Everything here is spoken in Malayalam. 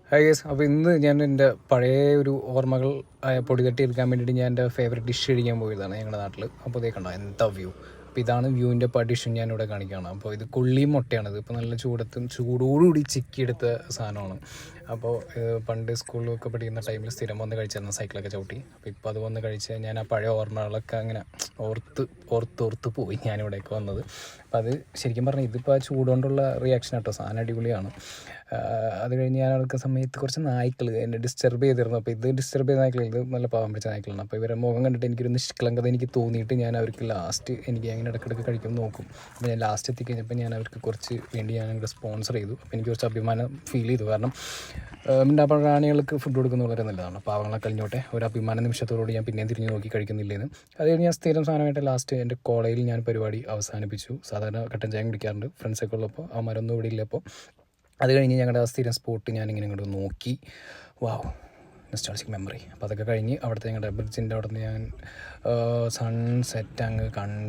ഹായ് ഗൈസ്, അപ്പോൾ ഇന്ന് ഞാൻ എൻ്റെ പഴയ ഒരു ഓർമ്മകൾ പൊടി തട്ടി എടുക്കാൻ വേണ്ടിയിട്ട് ഞാൻ എൻ്റെ ഫേവറേറ്റ് ഡിഷ് കഴിക്കാൻ പോയതാണ് ഞങ്ങളുടെ നാട്ടിൽ. അപ്പോൾ ഇതേ കണ്ടോ എന്താ വ്യൂ. അപ്പോൾ ഇതാണ് വ്യൂവിൻ്റെ ഡിഷും ഞാനിവിടെ കാണിക്കുകയാണ്. അപ്പോൾ ഇത് കൊള്ളിയും മുട്ടയാണിത്. ഇപ്പോൾ നല്ല ചൂടോടുകൂടി ചിക്കിയെടുത്ത സാധനമാണ്. അപ്പോൾ പണ്ട് സ്കൂളിലൊക്കെ പഠിക്കുന്ന ടൈമിൽ സ്ഥിരം വന്ന് കഴിച്ചിരുന്ന സൈക്കിളൊക്കെ ചവിട്ടി. അപ്പോൾ ഇപ്പോൾ അത് വന്ന് കഴിച്ച് ഞാൻ ആ പഴയ ഓർമ്മകളൊക്കെ അങ്ങനെ ഓർത്ത് പോയി ഞാനിവിടേക്ക് വന്നത്. അപ്പോൾ അത് ശരിക്കും പറഞ്ഞാൽ ഇതിപ്പോൾ ആ ചൂടുകൊണ്ടുള്ള റിയാക്ഷൻ കേട്ടോ, സാധനം അടിപൊളിയാണ്. അത് കഴിഞ്ഞ് ഞാൻ എടുക്കുന്ന സമയത്ത് കുറച്ച് നായ്ക്കൾ എന്നെ ഡിസ്റ്റർബ് ചെയ്തിരുന്നു. അപ്പോൾ ഇത് ഡിസ്റ്റർബ് ചെയ്ത നായ്ക്കൾ, ഇത് നല്ല പാവം പിടിച്ച നായ്ക്കളാണ്. അപ്പോൾ ഇവരെ മുഖം കണ്ടിട്ട് എനിക്കൊരു നിഷ്കളങ്കത എനിക്ക് തോന്നിയിട്ട് ഞാൻ അവർക്ക് ലാസ്റ്റ് എനിക്ക് അങ്ങനെ ഇടയ്ക്കിടയ്ക്ക് കഴിക്കുമ്പോൾ നോക്കും. അപ്പോൾ ഞാൻ ലാസ്റ്റ് എത്തിക്കഴിഞ്ഞപ്പോൾ ഞാൻ അവർക്ക് കുറച്ച് വേണ്ടി ഞാൻ അങ്ങോട്ട് സ്പോൺസർ ചെയ്തു. അപ്പോൾ എനിക്ക് കുറച്ച് അഭിമാനം ഫീൽ ചെയ്തു. കാരണം പ്രാണികൾക്ക് ഫുഡ് കൊടുക്കുന്നത് വളരെ നല്ലതാണ്. പാവങ്ങളെ കഴിഞ്ഞോട്ടെ, ഒരു അഭിമാന നിമിഷത്തോടുകൂടി ഞാൻ പിന്നെയും തിരിഞ്ഞ് നോക്കി കഴിക്കുന്നില്ലേന്ന്. അത് കഴിഞ്ഞ് ഞാൻ സ്ഥിരം സാധനമായിട്ട് ലാസ്റ്റ് എൻ്റെ കോളേജിൽ ഞാൻ പരിപാടി അവസാനിപ്പിച്ചു. സാധാരണ കട്ടൻ ചായ കുടിക്കാറുണ്ട് ഫ്രണ്ട്സൊക്കെ ഉള്ളപ്പോൾ. അവന്മാരൊന്നും ഇവിടെ ഇല്ലപ്പോൾ അത് കഴിഞ്ഞ് ഞങ്ങളുടെ ആ സ്ഥിരം സ്പോട്ട് ഞാനിങ്ങനെ ഇങ്ങോട്ട് നോക്കി. വാവ്, നൊസ്റ്റാൾജിക് മെമ്മറി. അപ്പോൾ അതൊക്കെ കഴിഞ്ഞ് അവിടുത്തെ ഞങ്ങളുടെ ബ്രിഡ്ജിൻ്റെ അവിടെ നിന്ന് ഞാൻ സൺസെറ്റ് അങ്ങ് കണ്ട്